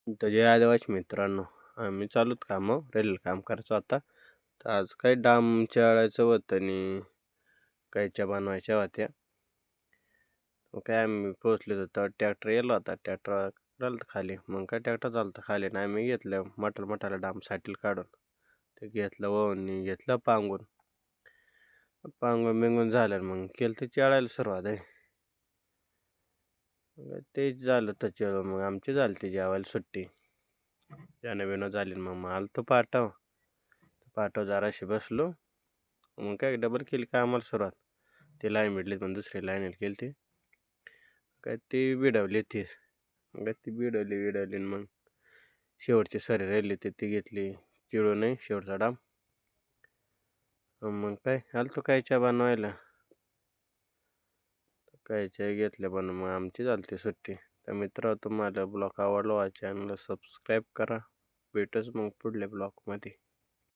तर जय आदिवासी मित्रांनो, आम्ही चालूत कामं रेल्वे काम करायचो आता. तर आज काही डाम चढायचं होतं आणि काहीच्या बनवायच्या होत्या. मग काय आम्ही पोहोचलो होतो ट्रॅक्टर गेला होता. ट्रॅक्टर चालतं खाली. मग काय ट्रॅक्टर चालतं खाली आणि आम्ही घेतलं मोठाला डाम साठील काढून. ते घेतलं वळून घेतलं पांगून. पांगून बिंगून झालं मग केलं ते चढायला सुरुवात आहे. मग तेच झालं त्याच्यावर मग आमची झाली ती जेवायला सुट्टी. त्यानं बिनं झाली मग आलतो पाठव जराशी बसलो. मग काय डबल केली कामाला सुरुवात. ती लाईन भेटली पण दुसरी लाईन केली ती. काय ती बिडवली ती. मग ती बिडवली आणि मग शेवटची सरी राहिली ती घेतली. चिळू नाही शेवटचा डाम. मग काय आलतो कायच्या बनवायला. कायच्या घेतल्या बनवून मग आमची झाली सुट्टी. तर मित्र तुम्हाला ब्लॉग आवडला चॅनलला सबस्क्राईब करा. भेटूच मग पुढल्या ब्लॉगमध्ये.